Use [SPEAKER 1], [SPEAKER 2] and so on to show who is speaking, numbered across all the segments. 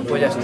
[SPEAKER 1] Pues ya sí.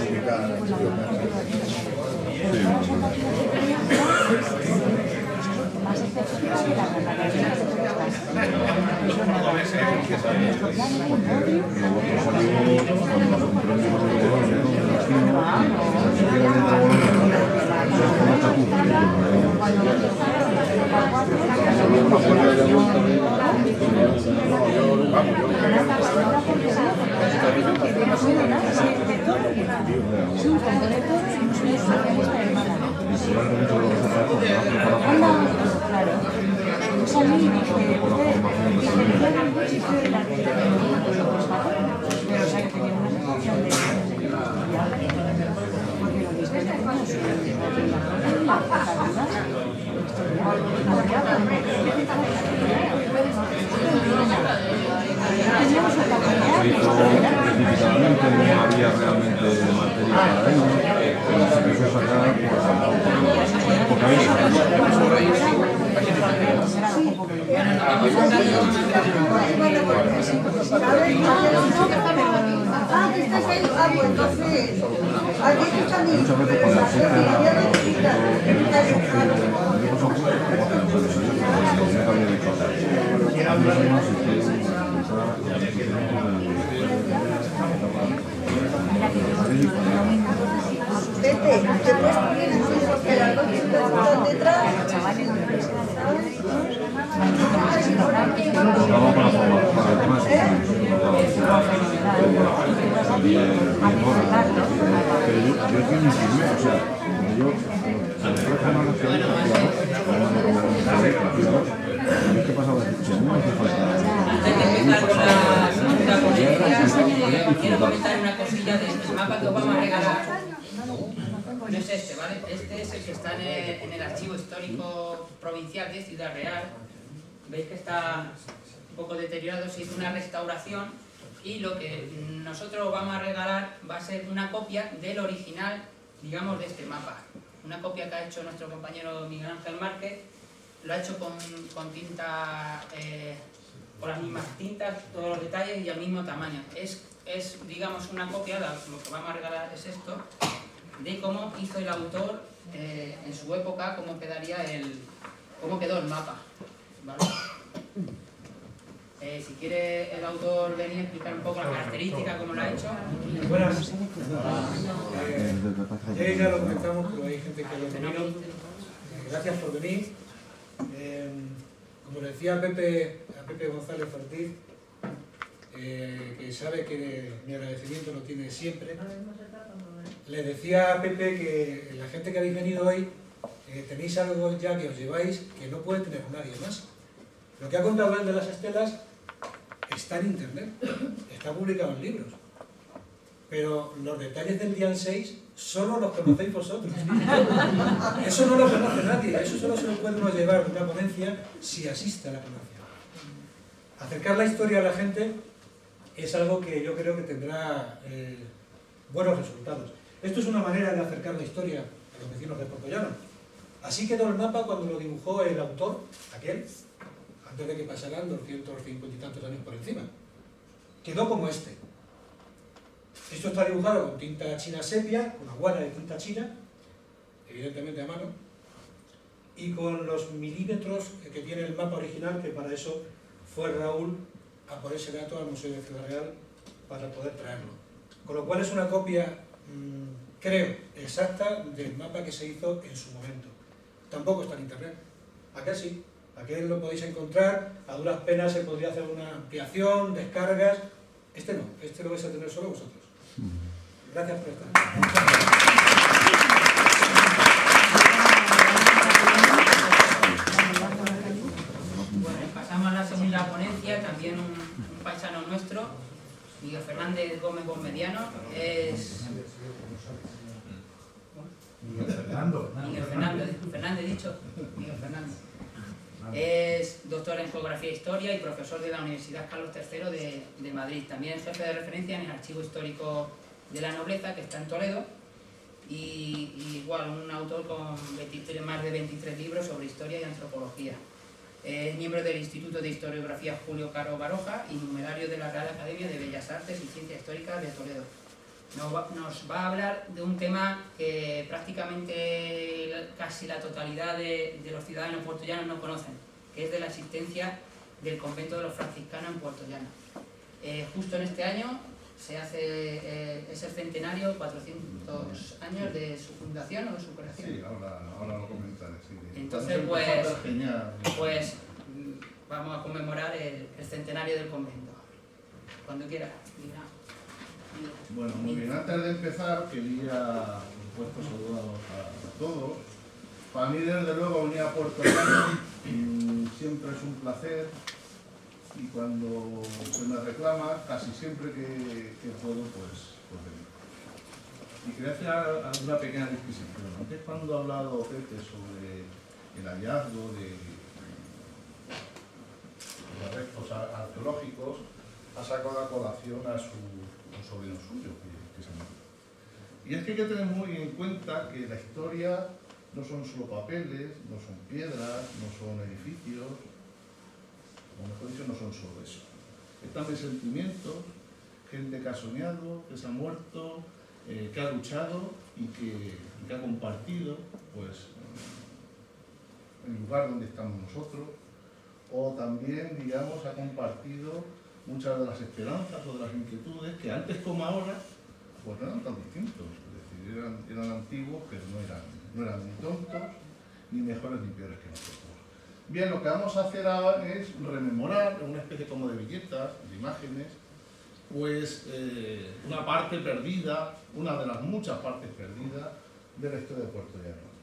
[SPEAKER 2] Específicamente no había realmente materia para ello, pero se quiso sacar porque había muchas veces cuando
[SPEAKER 3] quiero comentar una cosilla del mapa que os vamos a regalar. No es este, ¿vale? Este es el que está en el archivo histórico provincial de Ciudad Real. Veis que está un poco deteriorado, se hizo una restauración y lo que nosotros vamos a regalar va a ser una copia del original, digamos, de este mapa. Una copia que ha hecho nuestro compañero Miguel Ángel Márquez, lo ha hecho con tinta, con las mismas tintas, todos los detalles y al mismo tamaño. Es digamos, una copia, lo que vamos a regalar es esto, de cómo hizo el autor en su época, cómo quedó el mapa, ¿vale? Si quiere el autor venir a explicar un poco las características, cómo lo ha hecho.
[SPEAKER 4] Buenas. Ayer ya lo comentamos, pero hay gente que lo vino. Gracias por venir. Como le decía a Pepe González Ortiz, que sabe que mi agradecimiento lo tiene siempre, le decía a Pepe que la gente que habéis venido hoy tenéis algo ya que os lleváis que no puede tener nadie más. Lo que ha contado él de las estelas está en internet, está publicado en libros, pero los detalles del día 6 solo los conocéis vosotros. Eso no lo conoce nadie, eso solo se lo puede uno llevar de una ponencia si asiste a la ponencia. Acercar la historia a la gente es algo que yo creo que tendrá buenos resultados. Esto es una manera de acercar la historia a los vecinos de Portollano. Así quedó el mapa cuando lo dibujó el autor, aquel, antes de que pasaran 250 y tantos años por encima. Quedó como este. Esto está dibujado con tinta china sepia, con aguana de tinta china, evidentemente a mano, y con los milímetros que tiene el mapa original, que para eso fue Raúl a por ese dato al Museo de Ciudad Real para poder traerlo. Con lo cual es una copia, creo, exacta del mapa que se hizo en su momento. Tampoco está en internet. Aquel sí, aquel lo podéis encontrar, a duras penas se podría hacer una ampliación, descargas. Este no, este lo vais a tener solo vosotros. Gracias por estar.
[SPEAKER 3] Bueno, pasamos a la segunda ponencia, también un paisano nuestro, Miguel Fernández Gómez Bonmediano, es... Miguel Fernández dicho, Miguel Fernández. Es doctor en Geografía e Historia y profesor de la Universidad Carlos III de Madrid. También es jefe de referencia en el Archivo Histórico de la Nobleza, que está en Toledo, y igual un autor con más de 23 libros sobre historia y antropología. Es miembro del Instituto de Historiografía Julio Caro Baroja y numerario de la Real Academia de Bellas Artes y Ciencias Históricas de Toledo. nos va a hablar de un tema que prácticamente casi la totalidad de los ciudadanos puertollanos no conocen, que es de la existencia del convento de los franciscanos en Puerto Llano. Justo en este año es el centenario, 400 años de su fundación o de su creación.
[SPEAKER 2] Sí, ahora lo comentaré. Sí.
[SPEAKER 3] Entonces, pues vamos a conmemorar el centenario del convento. Cuando quiera.
[SPEAKER 2] Bueno, muy bien. Antes de empezar, quería, por supuesto, saludar a todos. Para mí, desde luego, venir a Puerto Llano siempre es un placer. Y cuando se me reclama, casi siempre que puedo, pues vengo. Y quería hacer una pequeña disquisición. Antes, cuando ha hablado Pepe sobre el hallazgo de los restos arqueológicos, ha sacado a colación a un sobrino suyo que se murió. Y es que hay que tener muy en cuenta que la historia no son solo papeles, no son piedras, no son edificios, o mejor dicho, no son solo eso. Es también sentimientos, gente que ha soñado, que se ha muerto, que ha luchado y que ha compartido pues, el lugar donde estamos nosotros, o también, digamos, ha compartido muchas de las esperanzas o de las inquietudes que antes como ahora pues no eran tan distintos. Es decir, eran antiguos, pero no eran ni tontos, ni mejores ni peores que nosotros. Bien, lo que vamos a hacer ahora es rememorar, una especie como de viñetas, de imágenes, pues una parte perdida, una de las muchas partes perdidas de la historia de Puerto Llano.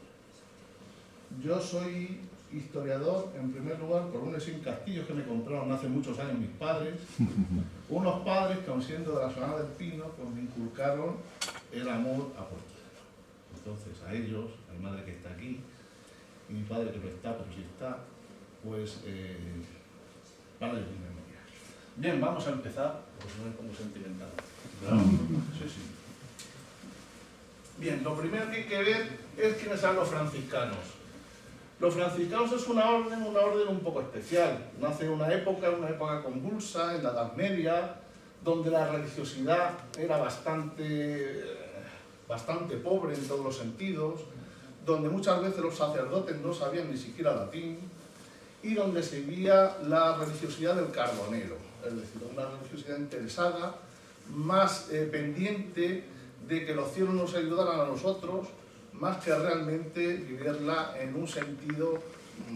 [SPEAKER 2] Yo soy historiador, en primer lugar, por unos castillos que me compraron hace muchos años mis padres, unos padres que, aun siendo de la zona del Pino, pues me inculcaron el amor a Puerto Llano. Entonces, a ellos, a mi madre que está aquí, y mi padre que no está, pero sí está, pues para ellos mi memoria. Bien, vamos a empezar, porque no es como sentimental. Sí, sí. Bien, lo primero que hay que ver es quiénes son los franciscanos. Los franciscanos es una orden un poco especial. Nace en una época convulsa, en la Edad Media, donde la religiosidad era bastante pobre en todos los sentidos, donde muchas veces los sacerdotes no sabían ni siquiera latín, y donde se vivía la religiosidad del carbonero, es decir, una religiosidad interesada, más pendiente de que los cielos nos ayudaran a nosotros, más que realmente vivirla en un sentido,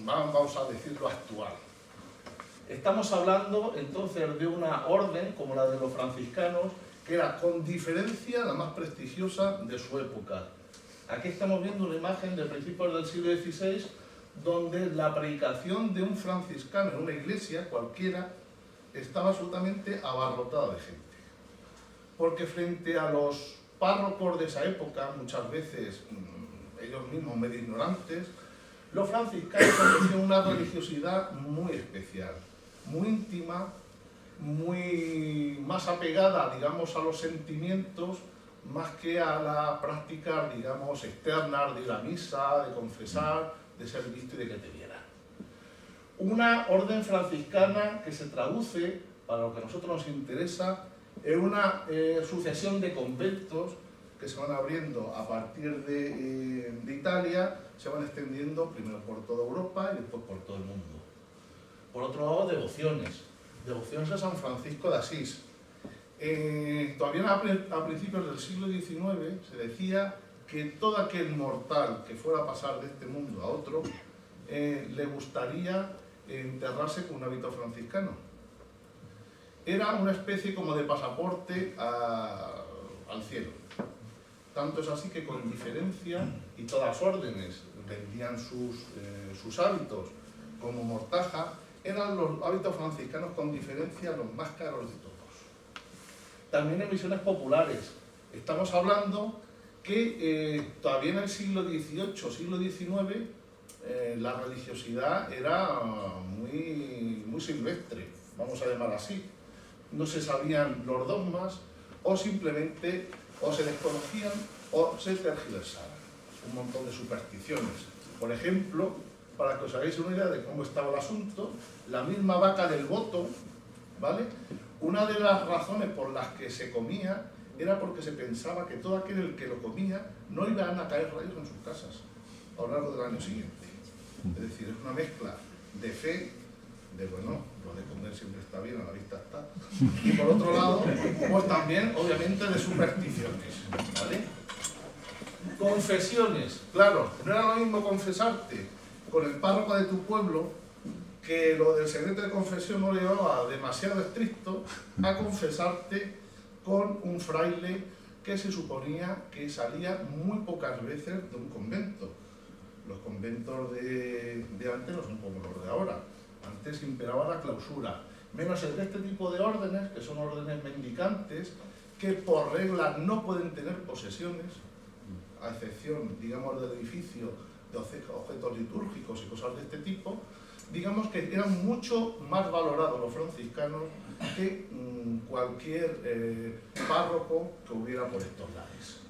[SPEAKER 2] vamos a decirlo, actual. Estamos hablando entonces de una orden como la de los franciscanos, que era con diferencia la más prestigiosa de su época. Aquí estamos viendo una imagen de principios del siglo XVI, donde la predicación de un franciscano en una iglesia cualquiera estaba absolutamente abarrotada de gente. Porque frente a los párrocos de esa época, muchas veces ellos mismos medio ignorantes, los franciscanos ofrecían una religiosidad muy especial, muy íntima, muy más apegada, digamos, a los sentimientos, más que a la práctica, digamos, externa de ir a misa, de confesar, de ser visto y de que te vieran. Una orden franciscana que se traduce, para lo que a nosotros nos interesa, en una sucesión de conventos que se van abriendo a partir de Italia, se van extendiendo primero por toda Europa y después por todo el mundo. Por otro lado, devociones a San Francisco de Asís. Todavía a principios del siglo XIX se decía que todo aquel mortal que fuera a pasar de este mundo a otro le gustaría enterrarse con un hábito franciscano. Era una especie como de pasaporte al cielo. Tanto es así que con diferencia, y todas órdenes vendían sus hábitos como mortaja, eran los hábitos franciscanos con diferencia los más caros de todos. También en misiones populares. Estamos hablando que todavía en el siglo XVIII, siglo XIX, la religiosidad era muy silvestre, vamos a llamar así. No se sabían los dogmas, o simplemente o se desconocían o se tergiversaban. Un montón de supersticiones. Por ejemplo, para que os hagáis una idea de cómo estaba el asunto, la misma vaca del voto, ¿vale? Una de las razones por las que se comía era porque se pensaba que todo aquel el que lo comía no iban a caer rayos en sus casas a lo largo del año siguiente. Es decir, es una mezcla de fe, de bueno, lo de comer siempre está bien, a la vista está, y por otro lado, pues también, obviamente, de supersticiones, ¿vale? Confesiones, claro, no era lo mismo confesarte con el párroco de tu pueblo, que lo del secreto de confesión no lo llevaba demasiado estricto, a confesarte con un fraile que se suponía que salía muy pocas veces de un convento. Los conventos de antes no son como los de ahora. Antes imperaba la clausura, menos el de este tipo de órdenes, que son órdenes mendicantes, que por regla no pueden tener posesiones, a excepción, digamos, del edificio de objetos litúrgicos y cosas de este tipo. Digamos que eran mucho más valorados los franciscanos que cualquier párroco que hubiera por estos lares.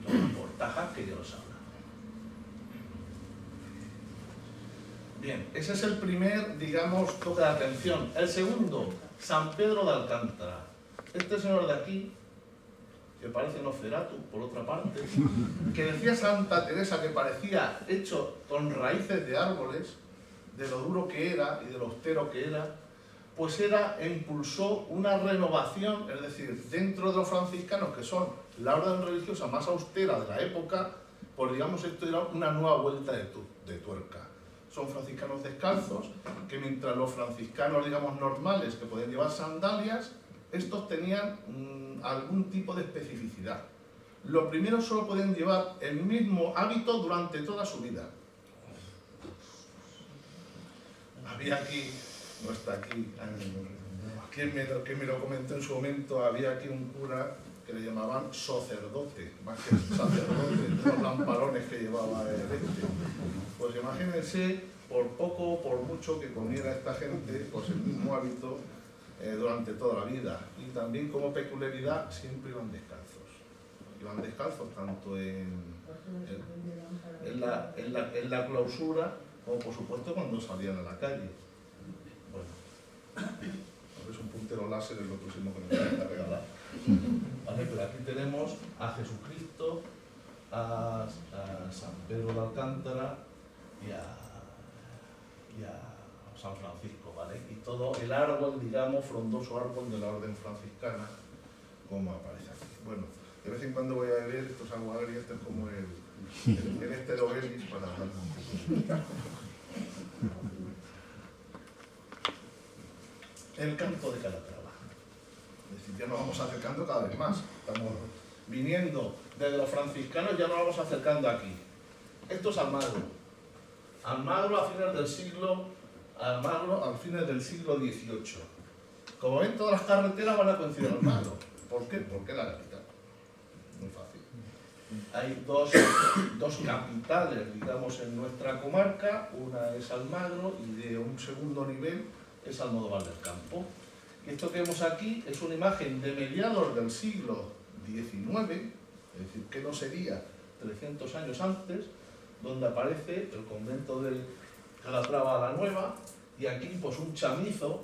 [SPEAKER 2] Los portajas que ya los hablan. Bien, ese es el primer, digamos, toque de atención. El segundo, San Pedro de Alcántara. Este señor de aquí, que parece Nosferatu, por otra parte, que decía Santa Teresa que parecía hecho con raíces de árboles, de lo duro que era y de lo austero que era, pues impulsó una renovación, es decir, dentro de los franciscanos, que son la orden religiosa más austera de la época, pues digamos esto era una nueva vuelta de tuerca. Son franciscanos descalzos, que mientras los franciscanos, digamos, normales, que podían llevar sandalias, estos tenían algún tipo de especificidad. Lo primero, solo podían llevar el mismo hábito durante toda su vida. Había aquí, no está aquí, que me lo comentó en su momento, había aquí un cura que le llamaban sacerdote, más que sacerdote, de los lamparones que llevaba el este. Pues imagínense, por poco o por mucho que comiera esta gente, pues el mismo hábito durante toda la vida. Y también como peculiaridad, siempre iban descalzos. Iban descalzos tanto en la clausura, como por supuesto cuando salían a la calle. Bueno, es un puntero láser, es lo próximo que nos van a regalar. Vale, pero aquí tenemos a Jesucristo, a San Pedro de Alcántara y a San Francisco, ¿vale? Y todo el árbol, digamos, frondoso árbol de la orden franciscana, como aparece aquí. Bueno, de vez en cuando voy a ver estos aguadores, este es como el esterobelis para hablar un poco. El canto de Calatrava. Es decir, ya nos vamos acercando cada vez más. Estamos viniendo desde los franciscanos, ya nos vamos acercando aquí. Esto es Almagro. Almagro a fines del siglo XVIII. Como ven, todas las carreteras van a coincidir en Almagro. ¿Por qué? Porque es la capital. Muy fácil. Hay dos capitales, digamos, en nuestra comarca. Una es Almagro y de un segundo nivel es Almodóvar del Campo. Y esto que vemos aquí es una imagen de mediados del siglo XIX, es decir, que no sería 300 años antes, donde aparece el convento de Calatrava la Nueva, y aquí pues un chamizo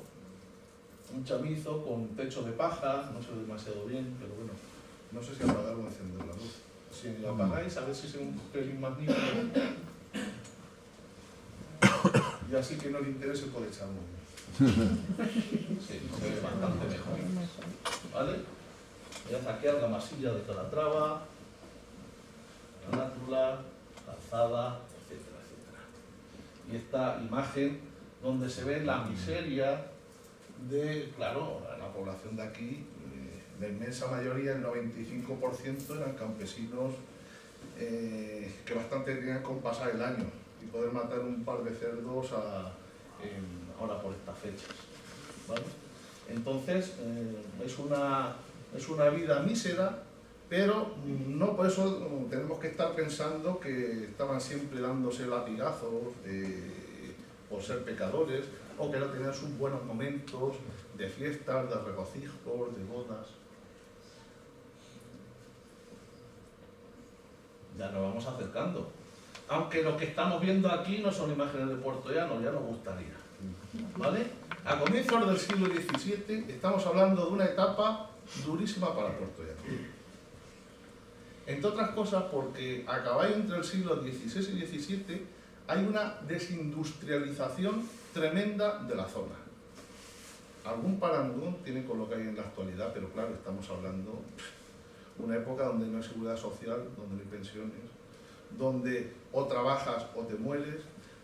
[SPEAKER 2] con techo de paja, no se ve demasiado bien, pero bueno, no sé si apagar o encender la luz. Si la apagáis, a ver si es un pelín más nítido. Y así que no le interese por echarlo. Sí, se ve bastante mejor. ¿Vale? Mirad aquí la masilla de Calatrava, Carátula, calzada, etcétera, etcétera. Y esta imagen donde se ve la miseria de, claro, la población de aquí, la inmensa mayoría, el 95%, eran campesinos que bastante tenían con pasar el año y poder matar un par de cerdos ahora por estas fechas, ¿vale? Entonces, es una vida mísera, pero no por eso tenemos que estar pensando que estaban siempre dándose latigazos por ser pecadores, o que no tenían sus buenos momentos de fiestas, de regocijos, de bodas. Ya nos vamos acercando. Aunque lo que estamos viendo aquí no son imágenes de Puerto Llano, ya nos gustaría. ¿Vale? A comienzos del siglo XVII estamos hablando de una etapa durísima para Puerto Llano. Entre otras cosas porque a caballo entre el siglo XVI y XVII hay una desindustrialización tremenda de la zona. Algún parangón tiene con lo que hay en la actualidad, pero claro, estamos hablando de una época donde no hay seguridad social, donde no hay pensiones, donde o trabajas o te mueres,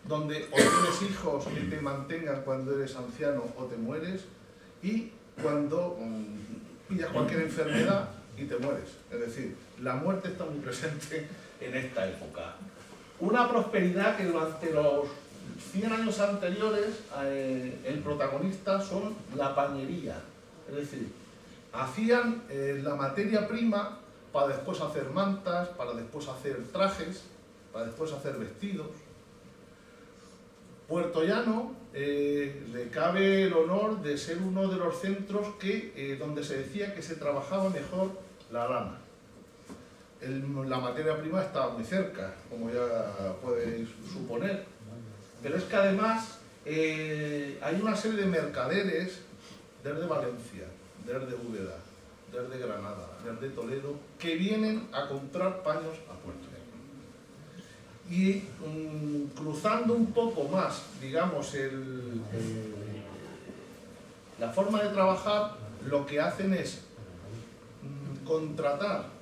[SPEAKER 2] donde o tienes hijos que te mantengan cuando eres anciano o te mueres, y cuando pillas cualquier enfermedad y te mueres. Es decir, la muerte está muy presente en esta época. Una prosperidad que durante los 100 años anteriores el protagonista son la pañería. Es decir, hacían la materia prima para después hacer mantas, para después hacer trajes, para después hacer vestidos. Puerto Llano le cabe el honor de ser uno de los centros donde se decía que se trabajaba mejor la lana. La materia prima estaba muy cerca, como ya podéis suponer, pero es que además hay una serie de mercaderes desde Valencia, desde Úbeda, desde Granada, desde Toledo, que vienen a comprar paños a Puerto Llano. Y cruzando un poco más, digamos, la forma de trabajar, lo que hacen es contratar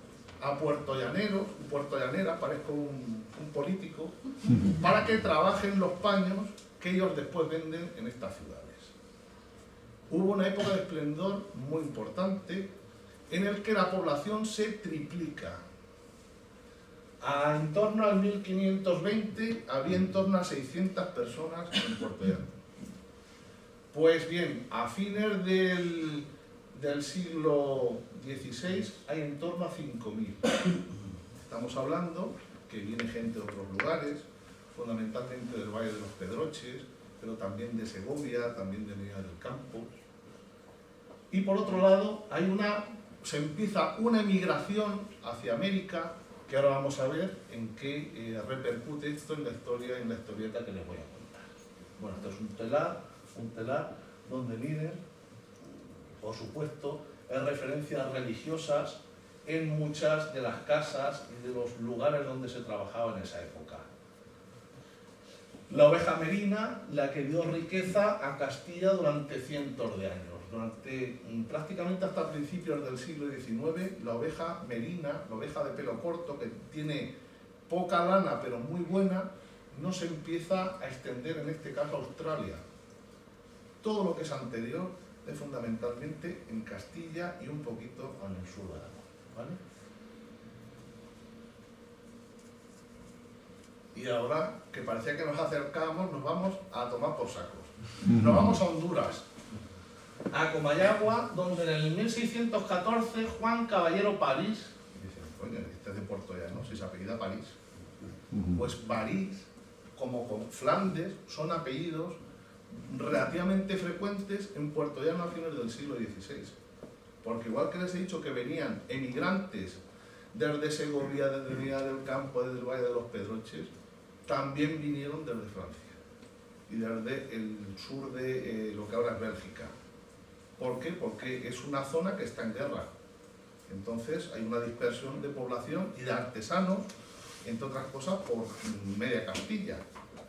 [SPEAKER 2] a puertollaneros, puertollaneras, parezco un político, para que trabajen los paños que ellos después venden en estas ciudades. Hubo una época de esplendor muy importante en el que la población se triplica. En torno al 1520 había en torno a 600 personas en Puerto Llano. Pues bien, a fines del siglo XVI hay en torno a 5.000. Estamos hablando que viene gente de otros lugares, fundamentalmente del Valle de los Pedroches, pero también de Segovia, también de Medina del Campo. Y por otro lado, se empieza una emigración hacia América, que ahora vamos a ver en qué repercute esto en la historia, en la historieta que les voy a contar. Bueno, esto es un telar donde miren, por supuesto, hay referencias religiosas en muchas de las casas y de los lugares donde se trabajaba en esa época. La oveja merina, la que dio riqueza a Castilla durante cientos de años. Prácticamente hasta principios del siglo XIX, la oveja merina, la oveja de pelo corto, que tiene poca lana pero muy buena, no se empieza a extender, en este caso a Australia. Todo lo que es anterior es fundamentalmente en Castilla y un poquito en el sur de Aragón, ¿vale? Y ahora, que parecía que nos acercábamos, nos vamos a tomar por sacos. Nos vamos a Honduras, a Comayagua, donde en el 1614 Juan Caballero París, dicen, coño, este es de Puerto Llano, si se apellida París, pues París, como con Flandes, son apellidos relativamente frecuentes en Puerto Llano a fines del siglo XVI. Porque igual que les he dicho que venían emigrantes desde Segovia, desde Medina del Campo, desde el Valle de los Pedroches, también vinieron desde Francia y desde el sur de lo que ahora es Bélgica. ¿Por qué? Porque es una zona que está en guerra. Entonces hay una dispersión de población y de artesanos, entre otras cosas, por media Castilla.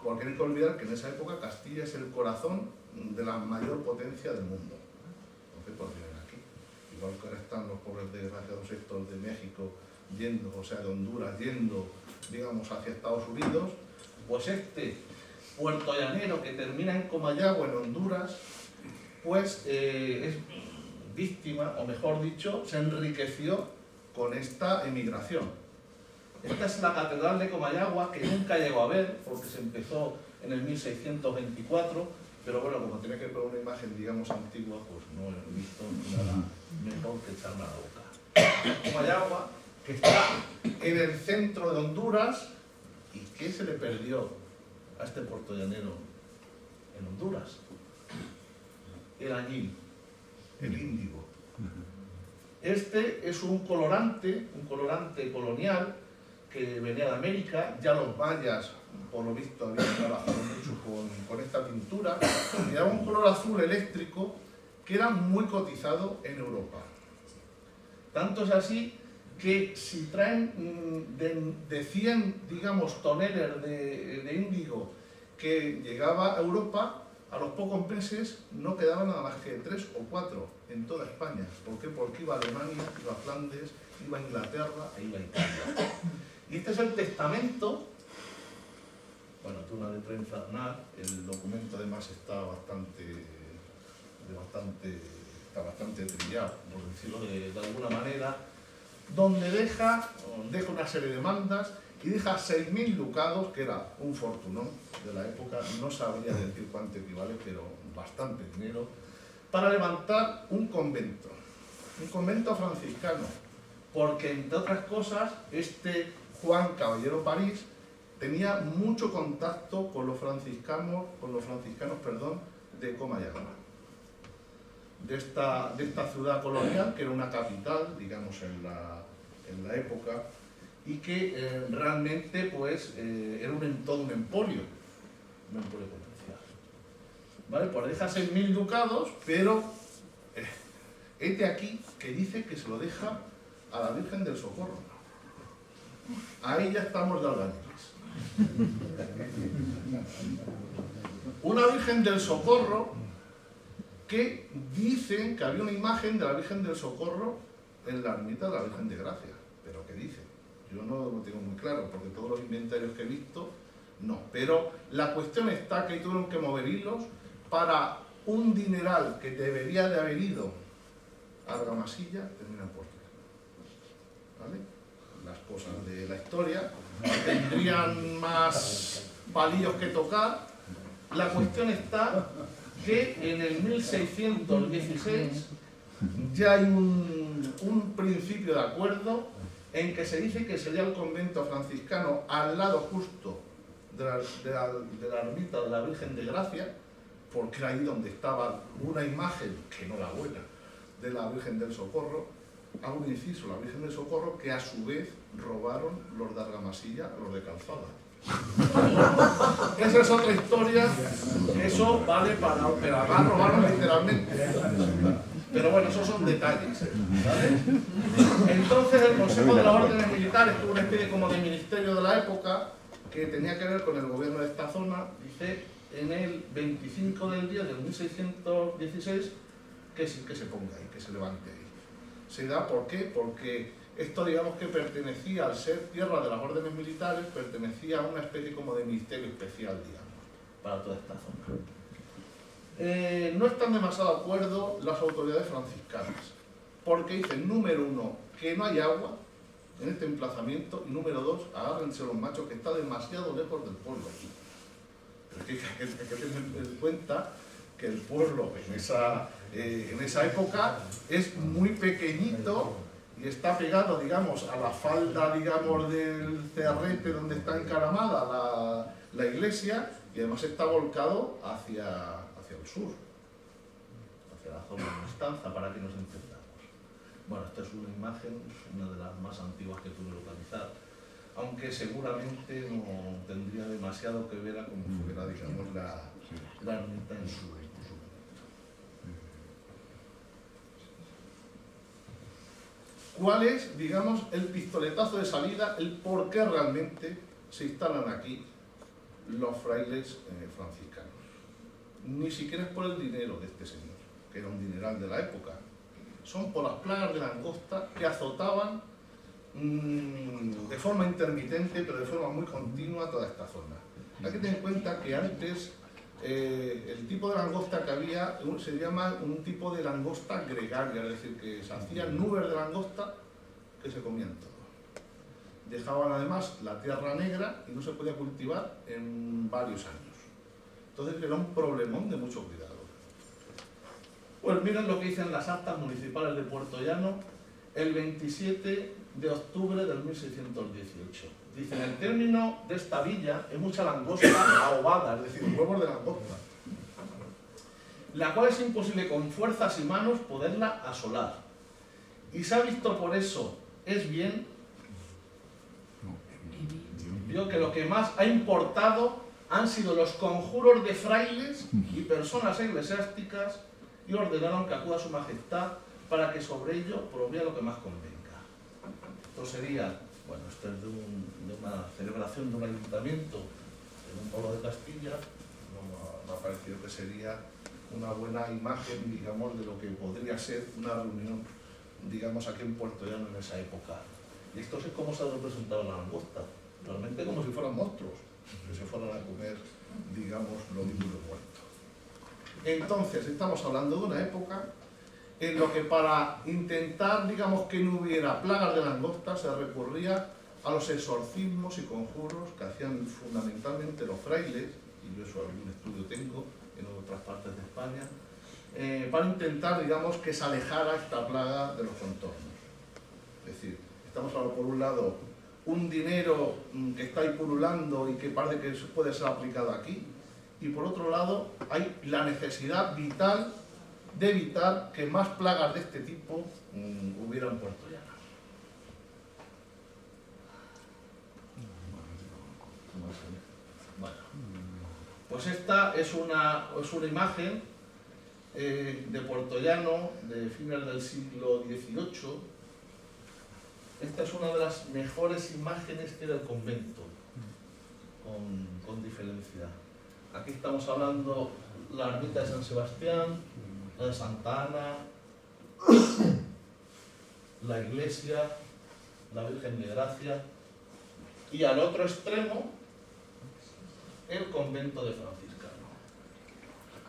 [SPEAKER 2] Porque no hay que olvidar que en esa época Castilla es el corazón de la mayor potencia del mundo. Entonces, pues vienen aquí. Igual que ahora están los pobres desgraciados estos de México yendo, o sea, de Honduras yendo, digamos, hacia Estados Unidos, pues este puertollanero que termina en Comayagua, en Honduras, pues es víctima, o mejor dicho, se enriqueció con esta emigración. Esta es la catedral de Comayagua, que nunca llegó a ver, porque se empezó en el 1624, pero bueno, como tiene que ver una imagen, digamos, antigua, pues no he visto nada mejor que echarme a la boca. Comayagua, que está en el centro de Honduras, ¿y qué se le perdió a este puertollanero en Honduras? El añil, el índigo. Este es un colorante colonial que venía de América. Ya los mayas, por lo visto, habían trabajado mucho con esta pintura, y daba un color azul eléctrico que era muy cotizado en Europa. Tanto es así que si traen de 100, digamos, toneladas de índigo que llegaba a Europa, a los pocos meses no quedaban nada más que 3 o 4 en toda España. ¿Por qué? Porque iba a Alemania, iba a Flandes, iba a Inglaterra e iba a Italia. Y este es el testamento. Bueno, Tuna de Prensa Aznar, el documento además está bastante trillado, por decirlo de alguna manera, donde deja una serie de demandas y deja 6.000 ducados, que era un fortunón de la época, no sabría decir cuánto equivale, pero bastante dinero, para levantar un convento franciscano, porque entre otras cosas, este Juan Caballero París tenía mucho contacto con los franciscanos, de Comayagua, de esta ciudad colonial, que era una capital, digamos, en la época, y que realmente pues, era todo un emporio comercial. ¿Vale? Pues deja 6.000 ducados, pero este aquí que dice que se lo deja a la Virgen del Socorro. Ahí ya estamos de albañiles. Una Virgen del Socorro que dicen que había una imagen de la Virgen del Socorro en la ermita de la Virgen de Gracia. Pero ¿qué dicen? Yo no lo tengo muy claro, porque todos los inventarios que he visto, no. Pero la cuestión está que tuvieron que mover hilos para un dineral que debería de haber ido a Argamasilla, termina en Portugal. ¿Vale? Las cosas de la historia tendrían más palillos que tocar. La cuestión está que en el 1616 ya hay un principio de acuerdo en que se dice que sería el convento franciscano al lado justo de la ermita de la Virgen de Gracia, porque era ahí donde estaba una imagen, que no la buena, de la Virgen del Socorro. Hago un inciso, la Virgen del Socorro, que a su vez robaron los de Argamasilla, los de Calzada. Esa es otra historia, eso vale para... pero además robaron literalmente. Pero bueno, esos son detalles, ¿vale? Entonces el Consejo de las Órdenes Militares, que una especie como de ministerio de la época, que tenía que ver con el gobierno de esta zona, dice en el 25 del día del 1616 que se ponga ahí, que se levante ahí. Se da, ¿por qué? Porque esto, digamos, que pertenecía, al ser tierra de las órdenes militares, pertenecía a una especie como de ministerio especial, digamos, para toda esta zona. No están demasiado de acuerdo las autoridades franciscanas, porque dicen, número uno, que no hay agua en este emplazamiento, y número dos, agárrense los machos, que está demasiado lejos del pueblo. Pero hay que tener en cuenta que el pueblo en esa época es muy pequeñito y está pegado, digamos, a la falda, digamos, del cerrete donde está encaramada la iglesia, y además está volcado hacia el sur, hacia la zona de Constanza, para que nos entendamos. Bueno, esta es una imagen, una de las más antiguas que pude localizar, aunque seguramente no tendría demasiado que ver a cómo fuera, digamos, la ermita en su momento. ¿Cuál es, digamos, el pistoletazo de salida, el por qué realmente se instalan aquí los frailes franciscanos? Ni siquiera es por el dinero de este señor, que era un dineral de la época. Son por las plagas de langosta que azotaban de forma intermitente, pero de forma muy continua, toda esta zona. Hay que tener en cuenta que antes el tipo de langosta que había se llama un tipo de langosta gregaria, es decir, que se hacían nubes de langosta que se comían todo. Dejaban además la tierra negra y no se podía cultivar en varios años. Entonces era un problemón de mucho cuidado. Pues miren lo que dicen las actas municipales de Puerto Llano el 27 de octubre del 1618. Dicen, el término de esta villa es mucha langosta ahogada, es decir, huevos de langosta, la cual es imposible con fuerzas y manos poderla asolar. Y se ha visto por eso, es bien, vio que lo que más ha importado han sido los conjuros de frailes y personas eclesiásticas, y ordenaron que acuda a su majestad para que sobre ello provea lo que más convenga. Esto sería, bueno, esto es de una celebración de un ayuntamiento en un pueblo de Castilla. Me ha parecido que sería una buena imagen, digamos, de lo que podría ser una reunión, digamos, aquí en Puerto Llano en esa época. Y esto es como se representaba la langosta, realmente como si fueran monstruos, que se fueran a comer, digamos, lo vivo y lo muerto. Entonces, estamos hablando de una época en lo que para intentar, digamos, que no hubiera plagas de langosta, se recurría a los exorcismos y conjuros que hacían fundamentalmente los frailes, y yo eso algún estudio tengo en otras partes de España, para intentar, digamos, que se alejara esta plaga de los contornos. Es decir, estamos hablando por un lado un dinero que está ahí pululando y que parece que puede ser aplicado aquí, y por otro lado hay la necesidad vital de evitar que más plagas de este tipo hubiera en Puerto Llano. Bueno, pues esta es una imagen de Puerto Llano de finales del siglo XVIII. Esta es una de las mejores imágenes que del convento, con diferencia. Aquí estamos hablando la ermita de San Sebastián, la de Santa Ana, la iglesia, la Virgen de Gracia, y al otro extremo el convento de franciscano.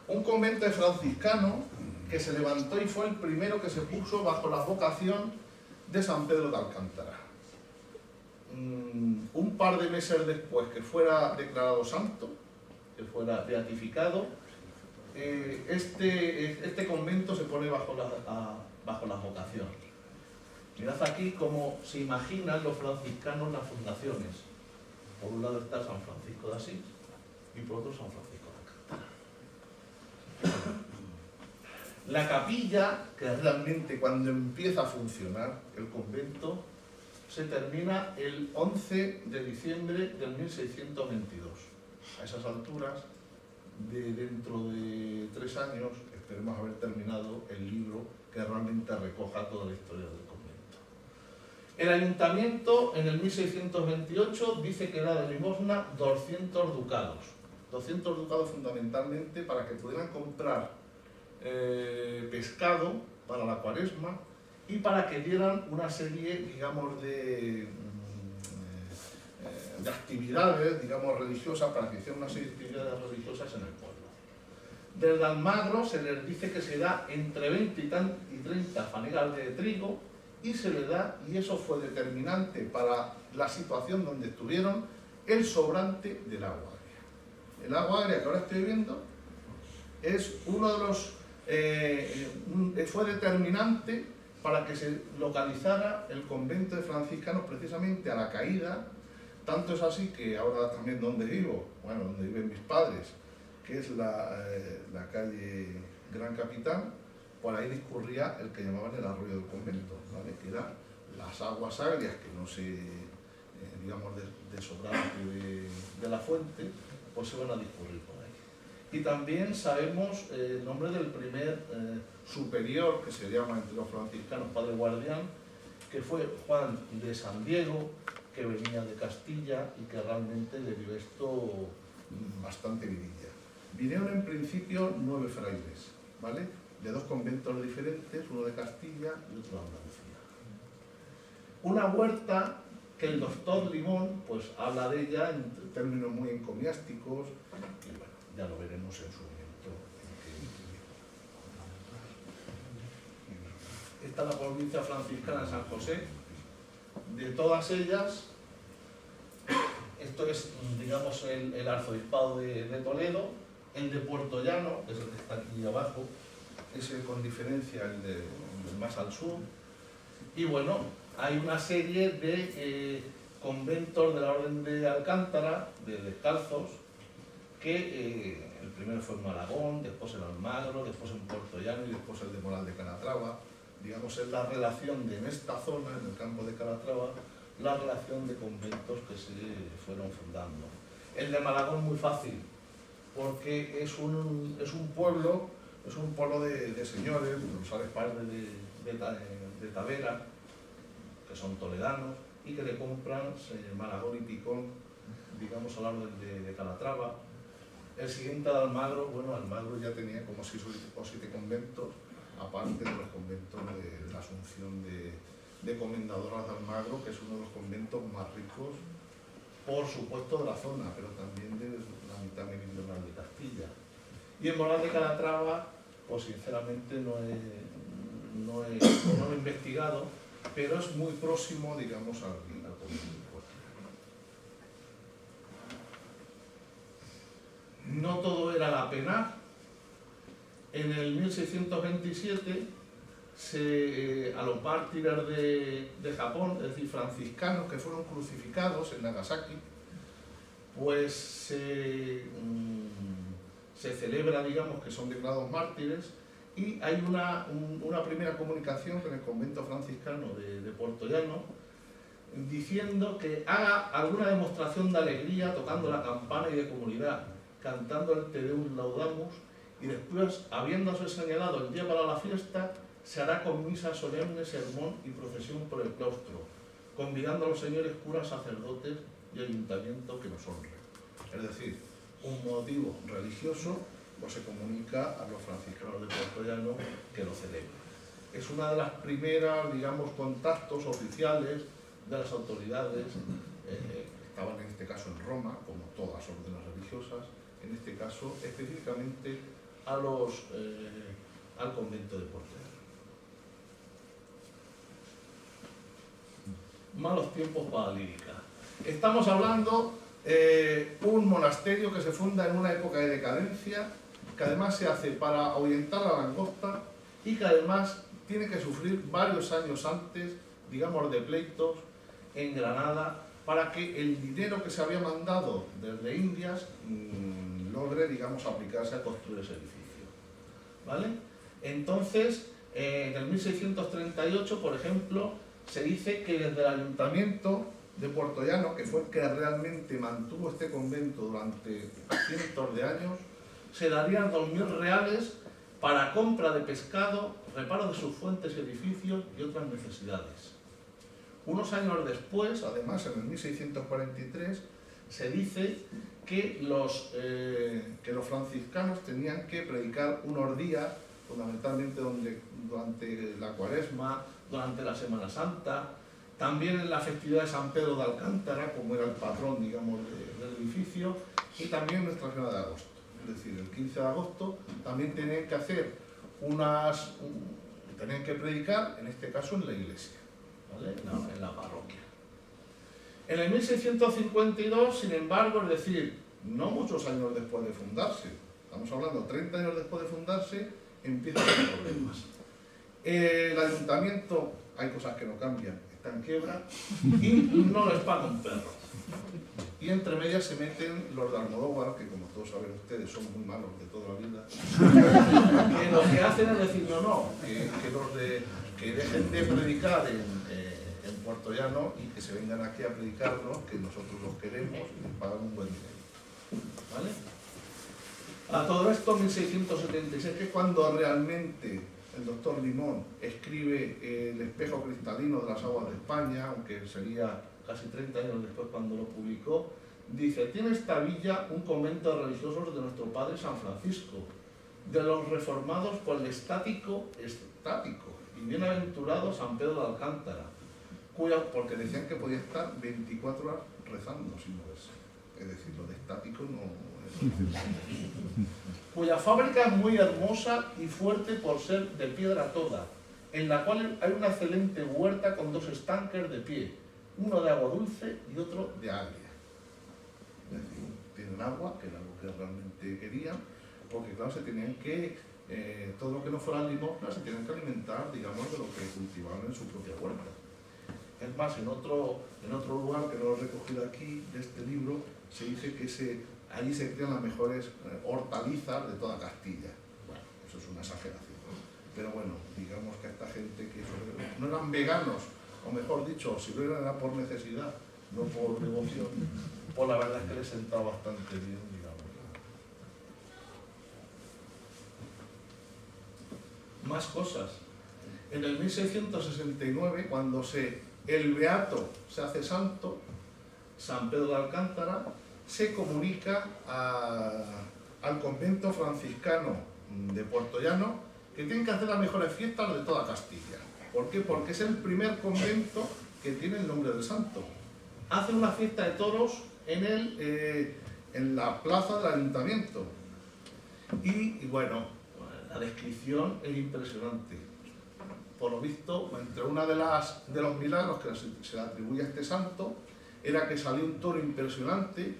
[SPEAKER 2] Un convento de franciscano que se levantó y fue el primero que se puso bajo la vocación de San Pedro de Alcántara. Un par de meses después que fuera declarado santo, que fuera beatificado, este convento se pone bajo la vocación. Mirad aquí cómo se imaginan los franciscanos las fundaciones. Por un lado está San Francisco de Asís y por otro San Francisco de Alcántara. La capilla, que realmente cuando empieza a funcionar el convento, se termina el 11 de diciembre del 1622. A esas alturas, dentro de 3 años, esperemos haber terminado el libro que realmente recoja toda la historia del convento. El ayuntamiento, en el 1628, dice que da de limosna 200 ducados. 200 ducados fundamentalmente para que pudieran comprar pescado para la Cuaresma y para que dieran una serie, digamos, de actividades, digamos, religiosas, para que hicieran una serie de actividades religiosas en el pueblo. Desde Almagro se les dice que se da entre 20 y 30 fanegas de trigo, y se le da, y eso fue determinante para la situación donde estuvieron, el sobrante del agua agria. El agua agria que ahora estoy viendo es uno de los... fue determinante para que se localizara el convento de franciscanos precisamente a la caída. Tanto es así que ahora también donde vivo, bueno, donde viven mis padres, que es la calle Gran Capitán, por ahí discurría el que llamaban el arroyo del convento, ¿vale? Que eran las aguas agrias que no se, digamos, desobrante de la fuente, pues se van a discurrir por ahí. Y también sabemos el nombre del primer superior, que se llama entre los franciscanos Padre Guardián, que fue Juan de San Diego, que venía de Castilla y que realmente le dio esto bastante vidilla. Vinieron en principio 9 frailes, ¿vale? De 2 conventos diferentes, uno de Castilla y otro de Andalucía. Una huerta que el doctor Limón pues habla de ella en términos muy encomiásticos, y bueno, ya lo veremos en su momento. Esta es la provincia franciscana de San José. De todas ellas, esto es, digamos, el arzobispado de Toledo, el de Puerto Llano, que es el que está aquí abajo, es con diferencia el más al sur. Y bueno, hay una serie de conventos de la Orden de Alcántara, de descalzos, que el primero fue en Malagón, después en Almagro, después en Puerto Llano y después el de Moral de Calatrava. Digamos, es la relación en esta zona, en el campo de Calatrava, la relación de conventos que se fueron fundando. El de Malagón muy fácil, porque es un pueblo de señores, González Padre de Tavera, que son toledanos, y que le compran Maragón y Picón, digamos, a la orden de Calatrava. El siguiente de Almagro, bueno, Almagro ya tenía como 6 o 7 conventos, aparte de los conventos de la Asunción de Comendadoras de Almagro, que es uno de los conventos más ricos, por supuesto, de la zona, pero también de la mitad meridional de Castilla. Y en Moral de Calatrava, pues sinceramente no lo he investigado, pero es muy próximo, digamos, al convento de Puerto. No todo era la pena. En el 1627, a los mártires de Japón, es decir, franciscanos que fueron crucificados en Nagasaki, pues se celebra, digamos, que son declarados mártires, y hay una primera comunicación con el convento franciscano de Puerto Llano, diciendo que haga alguna demostración de alegría tocando la campana y de comunidad, cantando el Te Deum Laudamus, y después, habiéndose señalado el día para la fiesta, se hará con misa solemne, sermón y procesión por el claustro, convidando a los señores curas, sacerdotes y ayuntamiento que nos honren. Es decir, un motivo religioso, pues se comunica a los franciscanos de Puerto Llano que lo celebran. Es una de las primeras, digamos, contactos oficiales de las autoridades, estaban en este caso en Roma, como todas las órdenes religiosas, en este caso específicamente al convento de Puerto Llano. Malos tiempos para la lírica. Estamos hablando un monasterio que se funda en una época de decadencia, que además se hace para ahuyentar la langosta y que además tiene que sufrir varios años antes, digamos, de pleitos en Granada para que el dinero que se había mandado desde Indias logre, digamos, aplicarse a construir ese edificio. ¿Vale? Entonces, en el 1638, por ejemplo, se dice que desde el ayuntamiento de Puerto Llano, que fue el que realmente mantuvo este convento durante cientos de años, se darían 2.000 reales para compra de pescado, reparo de sus fuentes y edificios y otras necesidades. Unos años después, además en el 1643, se dice que los franciscanos tenían que predicar unos días, fundamentalmente durante la Cuaresma, durante la Semana Santa, también en la festividad de San Pedro de Alcántara, como era el patrón, digamos, del edificio, y también en Nuestra Señora de Agosto. Es decir, el 15 de agosto también tenían que hacer tenían que predicar, en este caso en la iglesia, ¿vale? En la parroquia. En el 1652, sin embargo, es decir, no muchos años después de fundarse, estamos hablando 30 años después de fundarse, empiezan los problemas. El ayuntamiento, hay cosas que no cambian, está en quiebra y no les paga un perro. Y entre medias se meten los de Almodóvar, que como todos saben ustedes son muy malos de toda la vida, que lo que hacen es decir, que dejen de predicar en Puerto Llano y que se vengan aquí a predicarnos, que nosotros los queremos y les pagan un buen dinero. ¿Vale? A todo esto, 1676, que es cuando realmente el doctor Limón escribe El espejo cristalino de las aguas de España, aunque sería casi 30 años después cuando lo publicó, dice: tiene esta villa un convento de religiosos de nuestro padre San Francisco, de los reformados por el estático y bienaventurado San Pedro de Alcántara, porque decían que podía estar 24 horas rezando sin moverse. Es decir, lo de estático no es... cuya fábrica es muy hermosa y fuerte por ser de piedra toda, en la cual hay una excelente huerta con 2 estanques de pie, uno de agua dulce y otro de agria. Es decir, tienen agua, que era lo que realmente querían, porque claro, se tenían que, todo lo que no fuera limosna, se tenían que alimentar, digamos, de lo que cultivaban en su propia huerta. Es más, en otro lugar, que no lo he recogido aquí, de este libro, se dice que allí se crían las mejores hortalizas de toda Castilla. Bueno, eso es una exageración, ¿no? Pero bueno, digamos que a esta gente que no eran veganos, o mejor dicho, si lo eran era por necesidad, no por devoción, pues la verdad es que les sentaba bastante bien, digamos. Más cosas. En el 1669, cuando el beato se hace santo, San Pedro de Alcántara, se comunica al convento franciscano de Puertollano que tienen que hacer las mejores fiestas de toda Castilla. ¿Por qué? Porque es el primer convento que tiene el nombre del santo. Hacen una fiesta de toros en la plaza del ayuntamiento. Y bueno, la descripción es impresionante. Por lo visto, entre uno de los milagros que se le atribuye a este santo era que salió un toro impresionante.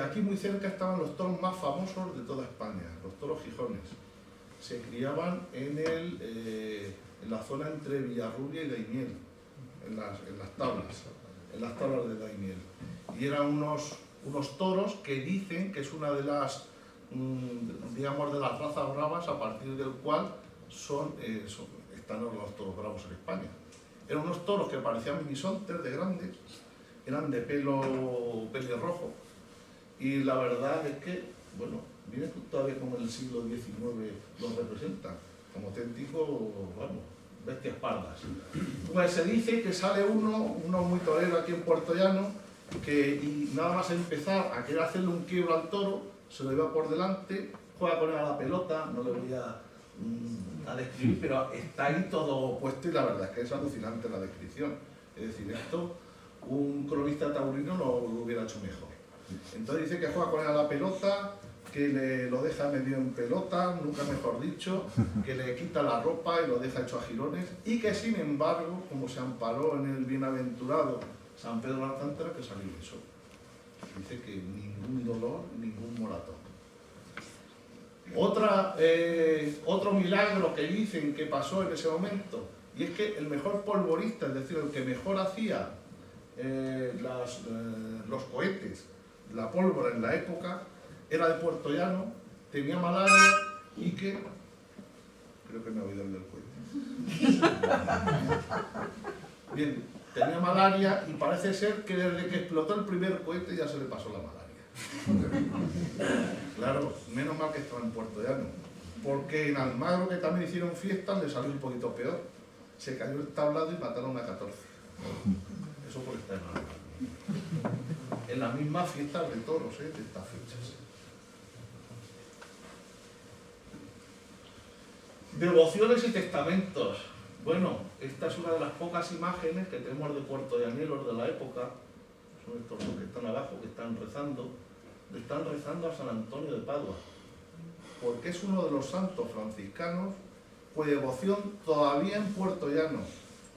[SPEAKER 2] Aquí muy cerca estaban los toros más famosos de toda España, los toros gijones. Se criaban en la zona entre Villarrubia y Daimiel, en las tablas de Daimiel. Y eran unos toros que dicen que es una de las, digamos, de las razas bravas a partir del cual están los toros bravos en España. Eran unos toros que parecían bisontes de grandes, eran de pelo pelirrojo, y la verdad es que, bueno, viene todavía como en el siglo XIX los representan, como auténticos, vamos, bestias pardas. Pues se dice que sale uno muy torero aquí en Puertollano, y nada más empezar a querer hacerle un quiebro al toro, se lo lleva por delante, juega con él a la pelota, no le voy a describir, pero está ahí todo puesto y la verdad es que es alucinante la descripción. Es decir, esto un cronista taurino no lo hubiera hecho mejor. Entonces dice que juega con él a la pelota, que lo deja medio en pelota, nunca mejor dicho, que le quita la ropa y lo deja hecho a jirones, y que sin embargo, como se amparó en el bienaventurado San Pedro de Alcántara, que salió eso. Dice que ningún dolor, ningún moratón. Otro milagro que dicen que pasó en ese momento, y es que el mejor polvorista, es decir, el que mejor hacía los cohetes, la pólvora en la época, era de Puertollano, tenía malaria y que... Creo que me he oído el del cohete. Bien, tenía malaria y parece ser que desde que explotó el primer cohete ya se le pasó la malaria. Claro, menos mal que estaba en Puertollano, porque en Almagro, que también hicieron fiestas, le salió un poquito peor. Se cayó el tablado y mataron a 14. Eso por estar en Almagro. En las mismas fiestas de toros, de estas fechas. Devociones y testamentos. Bueno, esta es una de las pocas imágenes que tenemos de puertollaneros de la época. Son estos dos que están abajo, que están rezando. Le están rezando a San Antonio de Padua, porque es uno de los santos franciscanos cuya devoción todavía en Puertollano,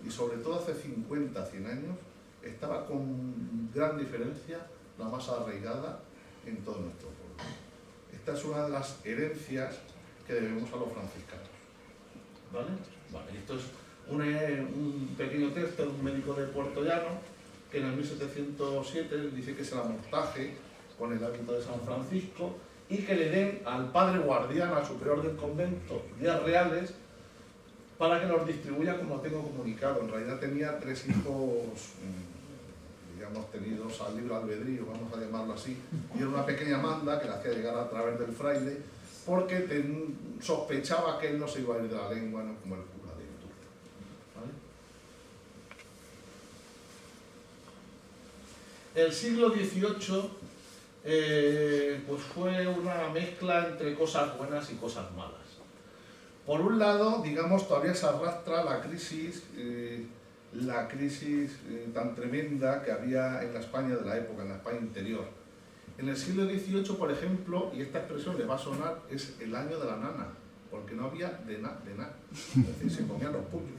[SPEAKER 2] y sobre todo hace 50, 100 años, estaba con gran diferencia la más arraigada en todo nuestro pueblo. Esta es una de las herencias que debemos a los franciscanos. ¿Vale? Vale, esto es un pequeño texto de un médico de Puertollano que en el 1707 dice que es el amortaje con el hábito de San Francisco y que le den al padre guardián, al superior del convento, 10 reales para que los distribuya como tengo comunicado. En realidad tenía 3 hijos, digamos, tenidos al libre albedrío, vamos a llamarlo así, y era una pequeña manda que le hacía llegar a través del fraile porque sospechaba que él no se iba a ir de la lengua, ¿no? Como el cura de Turno. ¿Vale? El siglo XVIII pues fue una mezcla entre cosas buenas y cosas malas. Por un lado, digamos, todavía se arrastra la crisis tan tremenda que había en la España de la época, en la España interior. En el siglo XVIII, por ejemplo, y esta expresión le va a sonar, es el año de la nana, porque no había de nada. Es decir, se comían los puños.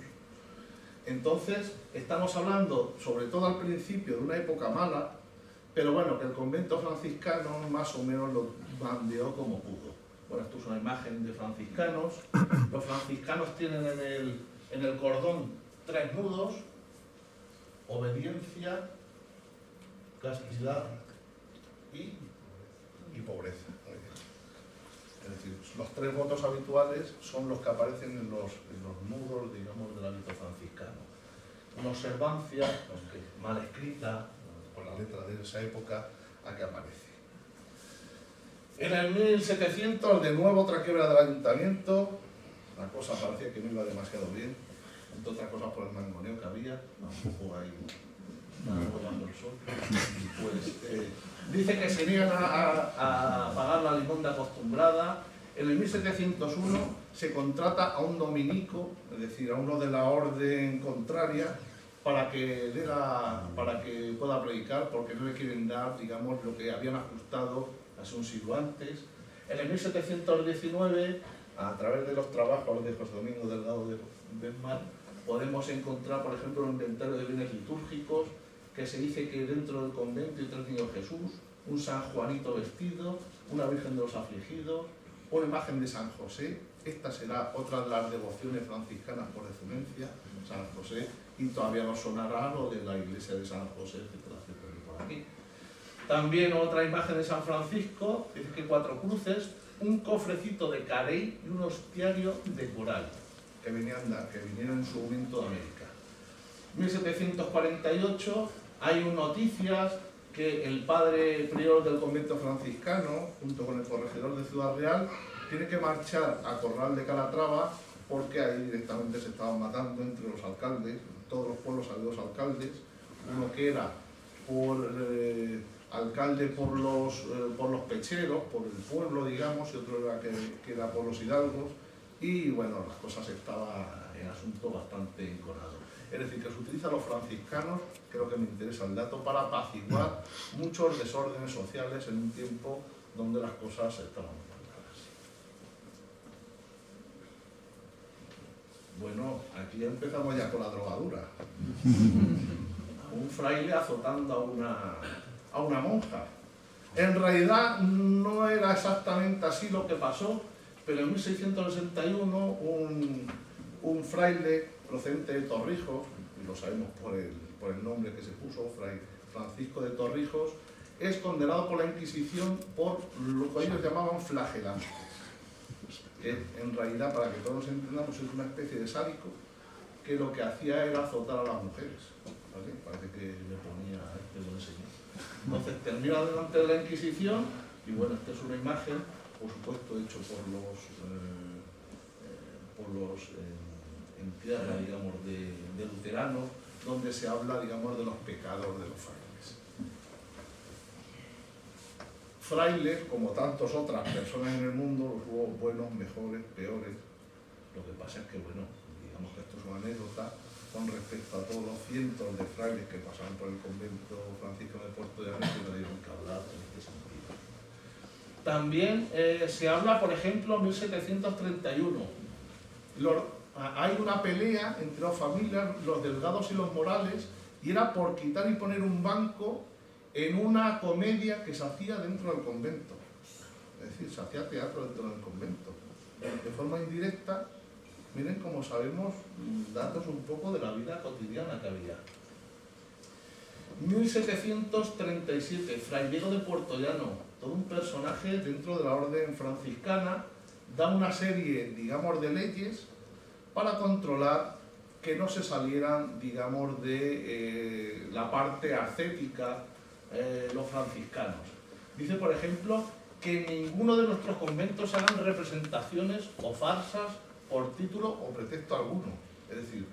[SPEAKER 2] Entonces, estamos hablando, sobre todo al principio, de una época mala, pero bueno, que el convento franciscano más o menos lo bandeó como pudo. Bueno, esto es una imagen de franciscanos. Los franciscanos tienen en el cordón 3 nudos: obediencia, castidad y pobreza. Es decir, los 3 votos habituales son los que aparecen en los nudos, digamos, del hábito franciscano. Una observancia, aunque mal escrita, con la letra de esa época, a que aparece. En el 1700, de nuevo, otra quiebra del ayuntamiento. La cosa parecía que no iba demasiado bien. entre otras cosas por el mangoneo que había, tampoco hay nada apoyando el sol. Pues dice que se niegan a pagar la limonda acostumbrada. En el 1701 se contrata a un dominico, es decir, a uno de la orden contraria, para que pueda predicar, porque no le quieren dar, digamos, lo que habían ajustado hace un siglo antes. En el 1719, a través de los trabajos de José Domingo Delgado de Benmar, podemos encontrar, por ejemplo, un inventario de bienes litúrgicos, que se dice que dentro del convento hay 3 niños Jesús, un San Juanito vestido, una Virgen de los Afligidos, una imagen de San José. Esta será otra de las devociones franciscanas por excelencia, San José, y todavía nos sonará lo de la iglesia de San José, etcétera, etcétera, por aquí. También otra imagen de San Francisco, dice que 4 cruces, un cofrecito de carey y un hostiario de coral, que vinieron en su momento de América. 1748 hay noticias que el padre prior del convento franciscano, junto con el corregidor de Ciudad Real, tiene que marchar a Corral de Calatrava, porque ahí directamente se estaban matando entre los alcaldes. En todos los pueblos había 2 alcaldes, uno que era alcalde por los pecheros, por el pueblo, digamos, y otro era que era por los hidalgos, y bueno, las cosas estaban en asunto bastante enconado. Es decir, que se utiliza a los franciscanos, creo que me interesa el dato, para apaciguar muchos desórdenes sociales en un tiempo donde las cosas estaban marcadas. Bueno, aquí ya empezamos ya con la drogadura. Un fraile azotando a una monja. En realidad no era exactamente así lo que pasó, pero en 1661 un fraile procedente de Torrijos, y lo sabemos por el nombre que se puso, Fray Francisco de Torrijos, es condenado por la Inquisición por lo que ellos llamaban flagelantes, que en realidad, para que todos entendamos, es una especie de sádico que lo que hacía era azotar a las mujeres, ¿vale? Parece que le ponía a este buen señor. Entonces termina delante de la Inquisición, y bueno, esta es una imagen, por supuesto, hecho por los en tierra, digamos, de luteranos, donde se habla, digamos, de los pecados de los frailes. Frailes, como tantas otras personas en el mundo, los hubo buenos, mejores, peores. Lo que pasa es que, bueno, digamos que esto es una anécdota con respecto a todos los cientos de frailes que pasaron por el convento franciscano de Puerto Llano, que no dieron que hablar en este sentido. También se habla, por ejemplo, en 1731. Hay una pelea entre 2 familias, los Delgados y los Morales, y era por quitar y poner un banco en una comedia que se hacía dentro del convento. Es decir, se hacía teatro dentro del convento. De forma indirecta, miren como sabemos datos un poco de la vida cotidiana que había. 1737, Fray Diego de Puertollano, todo un personaje dentro de la orden franciscana, da una serie, digamos, de leyes para controlar que no se salieran, digamos, de la parte ascética los franciscanos. Dice, por ejemplo, que en ninguno de nuestros conventos hagan representaciones o farsas por título o pretexto alguno. Es decir,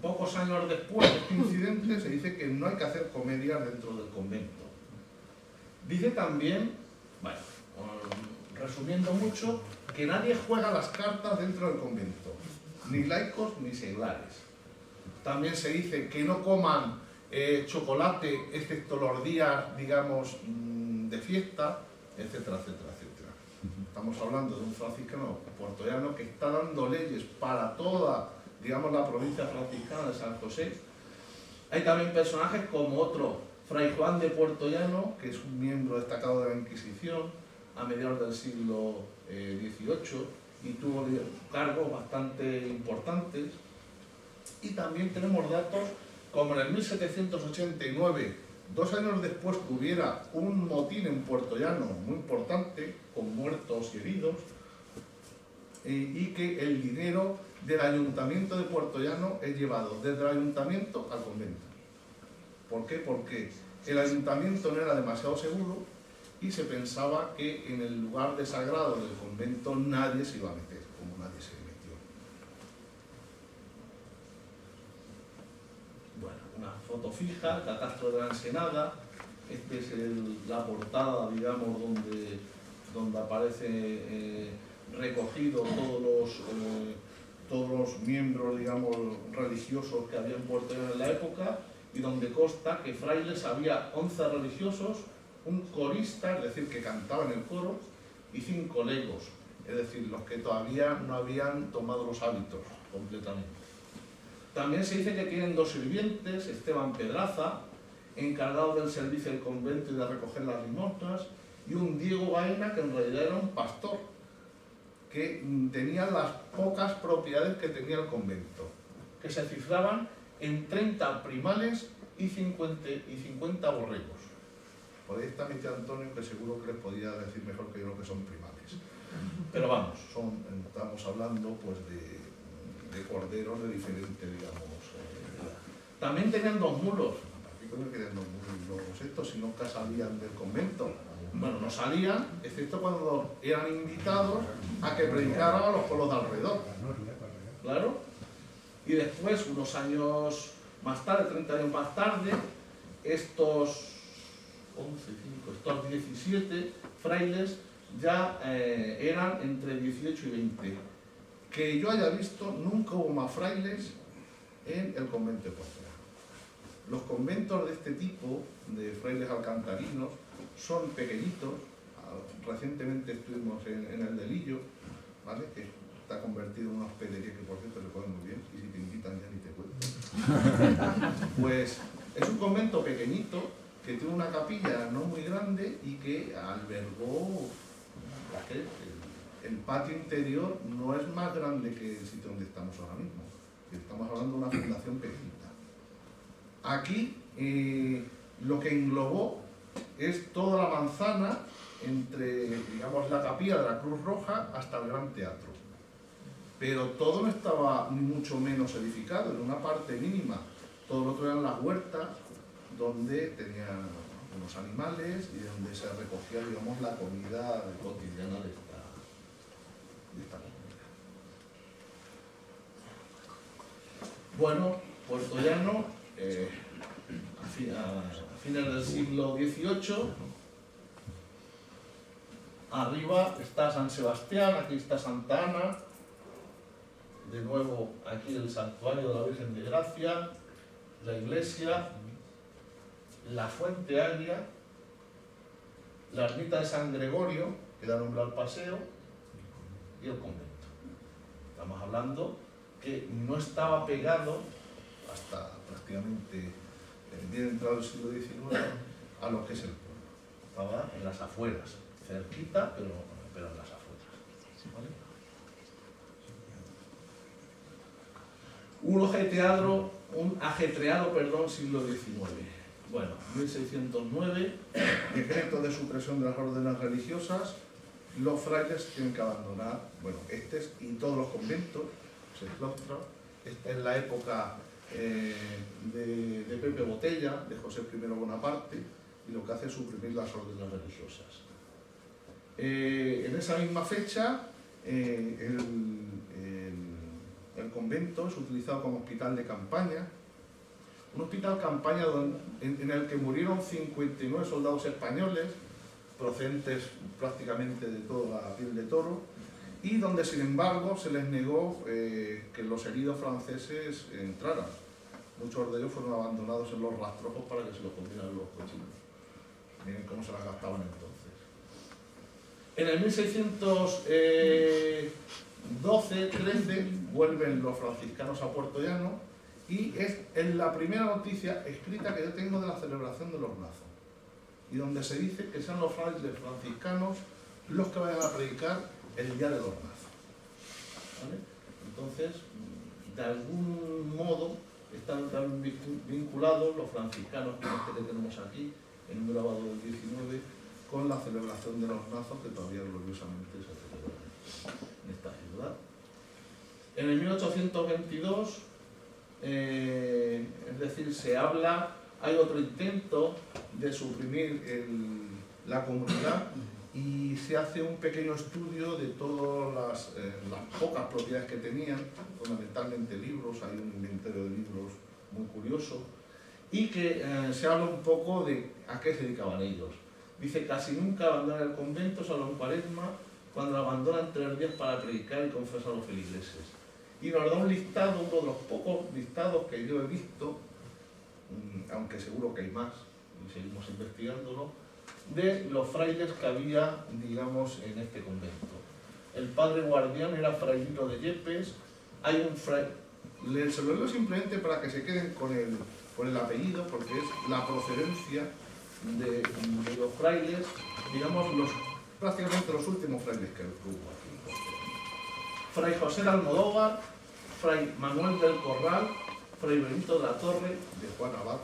[SPEAKER 2] pocos años después de este incidente se dice que no hay que hacer comedias dentro del convento. Dice también, bueno, resumiendo mucho, que nadie juega las cartas dentro del convento, ni laicos ni seglares. También se dice que no coman chocolate excepto los días, digamos, de fiesta, etcétera, etcétera, etcétera. Estamos hablando de un franciscano puertollano que está dando leyes para toda, digamos, la provincia franciscana de San José. Hay también personajes como otro, Fray Juan de Puertollano, que es un miembro destacado de la Inquisición a mediados del siglo XVIII, y tuvo cargos bastante importantes. Y también tenemos datos como en el 1789, 2 años después, que hubiera un motín en Puertollano muy importante, con muertos y heridos, y que el dinero del ayuntamiento de Puertollano es llevado desde el ayuntamiento al convento. ¿Por qué? Porque el ayuntamiento no era demasiado seguro y se pensaba que en el lugar de sagrado del convento nadie se iba a meter, como nadie se metió. foto fija, el catastro de la Ensenada. Este es la portada, digamos, donde aparece recogido todos los miembros, digamos, religiosos que había en Puerto Llano en la época, y donde consta que frailes había 11 religiosos, un corista, es decir, que cantaba en el coro, y 5 legos, es decir, los que todavía no habían tomado los hábitos completamente. También se dice que tienen 2 sirvientes, Esteban Pedraza, encargado del servicio del convento y de recoger las limosnas, y un Diego Baena, que en realidad era un pastor, que tenía las pocas propiedades que tenía el convento, que se cifraban en 30 primales y 50 borregos. Por ahí está mi tío Antonio, que seguro que les podía decir mejor que yo lo que son primales. Pero vamos, estamos hablando pues de corderos de diferente, digamos. También tenían 2 mulos. ¿Qué coño querían 2 mulos estos si nunca salían del convento? Bueno, no salían, excepto cuando eran invitados a que predicaran a los pueblos de alrededor. Claro. Y después, unos años más tarde, 30 años más tarde, estos 17 frailes ya eran entre 18 y 20. Que yo haya visto, nunca hubo más frailes en el convento de Puerto Llano. Los conventos de este tipo, de frailes alcantarinos, son pequeñitos. Recientemente estuvimos en el de Lillo, ¿vale? Que está convertido en una hospedería que, por cierto, se pone muy bien, y si te invitan ya ni te cuento. Pues es un convento pequeñito que tiene una capilla no muy grande y que albergó el patio interior. No es más grande que el sitio donde estamos ahora mismo. Estamos hablando de una fundación pequeñita. Aquí lo que englobó es toda la manzana entre, digamos, la capilla de la Cruz Roja hasta el Gran Teatro. Pero todo no estaba ni mucho menos edificado, en una parte mínima. Todo lo otro eran las huertas, donde tenían unos animales y donde se recogía, digamos, la comida cotidiana de esta comunidad. Bueno, Puerto Llano, a fines del siglo XVIII, arriba está San Sebastián, aquí está Santa Ana, de nuevo aquí el santuario de la Virgen de Gracia, la iglesia, la Fuente Agria, la ermita de San Gregorio, que da nombre al paseo, y el convento. Estamos hablando que no estaba pegado hasta prácticamente bien entrado el siglo XIX a lo que es el pueblo. Estaba en las afueras, cerquita, pero en las afueras. ¿Vale? Un ajetreado siglo XIX. Bueno, 1609, decreto de supresión de las órdenes religiosas. Los frailes tienen que abandonar, bueno, y todos los conventos, se claustran. Esta es la época de Pepe Botella, de José I Bonaparte, y lo que hace es suprimir las órdenes religiosas. En esa misma fecha, el convento es utilizado como hospital de campaña, un hospital campaña en el que murieron 59 soldados españoles, procedentes prácticamente de toda la piel de toro, y donde sin embargo se les negó que los heridos franceses entraran. Muchos de ellos fueron abandonados en los rastrojos para que se los comieran los cochinos. Miren cómo se las gastaban entonces. En el 1612-13 vuelven los franciscanos a Puerto Llano, y es la primera noticia escrita que yo tengo de la celebración de los lazos, y donde se dice que sean los frailes franciscanos los que vayan a predicar el día de los lazos. ¿Vale? Entonces, de algún modo, están también vinculados los franciscanos, como este que tenemos aquí, en un grabado del 19, con la celebración de los lazos, que todavía gloriosamente se celebra en esta ciudad. En el 1822, es decir, hay otro intento de suprimir la comunidad, y se hace un pequeño estudio de todas las pocas propiedades que tenían, fundamentalmente libros. Hay un inventario de libros muy curioso, y que se habla un poco de a qué se dedicaban ellos. Dice, casi nunca abandonan el convento, salvo en Cuaresma, cuando lo abandonan 3 días para predicar y confesar a los feligreses. Y nos da un listado, uno de los pocos listados que yo he visto, aunque seguro que hay más, y seguimos investigándolo, de los frailes que había, digamos, en este convento. El padre guardián era Fray Lino de Yepes, hay un fray... Se lo leo simplemente para que se queden con el apellido, porque es la procedencia de los frailes, digamos, prácticamente los últimos frailes que hubo aquí. Fray José de Almodóvar, Fray Manuel del Corral, Fray Benito de la Torre, de Juan Abad,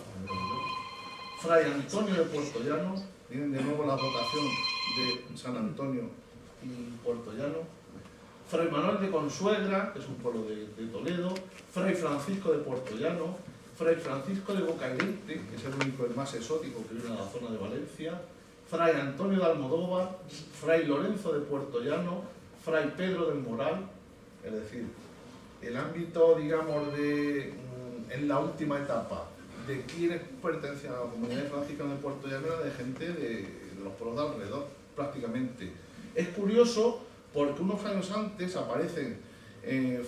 [SPEAKER 2] Fray Antonio de Puerto Llano, tienen de nuevo la vocación de San Antonio y Puerto Llano, Fray Manuel de Consuegra, que es un pueblo de Toledo, Fray Francisco de Puerto Llano, Fray Francisco de Bocairente, que es el único, el más exótico que viene a la zona de Valencia, Fray Antonio de Almodóvar, Fray Lorenzo de Puerto Llano, Fray Pedro del Moral, es decir, el ámbito, digamos, en la última etapa, de quienes pertenecían a la comunidad franciscana de Puerto Llano, era de gente de los pueblos de alrededor, prácticamente. Es curioso porque unos años antes aparecen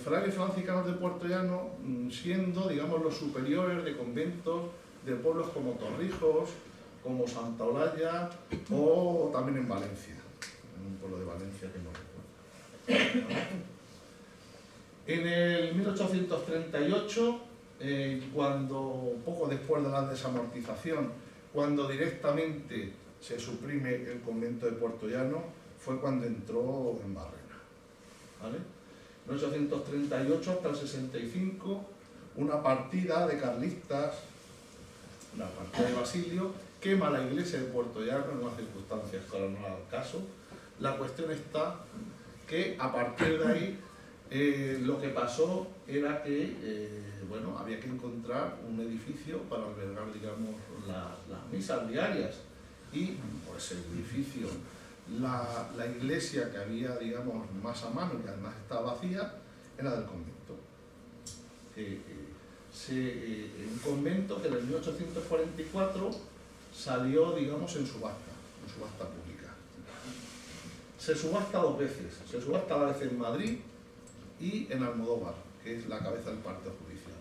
[SPEAKER 2] frailes franciscanos de Puerto Llano siendo, digamos, los superiores de conventos de pueblos como Torrijos, como Santa Olalla o también en Valencia, en un pueblo de Valencia que no recuerdo. En el 1838, cuando poco después de la desamortización, cuando directamente se suprime el convento de Puerto Llano, fue cuando entró en Barrena, ¿vale? 1838 hasta el 65, una partida de carlistas, una partida de Basilio, quema la iglesia de Puerto Llano en unas circunstancias que ahora no hagan caso. La cuestión está que a partir de ahí lo que pasó era que bueno, había que encontrar un edificio para albergar, digamos, las misas diarias, y pues el edificio, la iglesia que había, digamos, más a mano y que además estaba vacía, era del convento. Un convento que en el 1844 salió, digamos, en subasta pública. Se subasta 2 veces, se subasta a la vez en Madrid y en Almodóvar, que es la cabeza del partido judicial.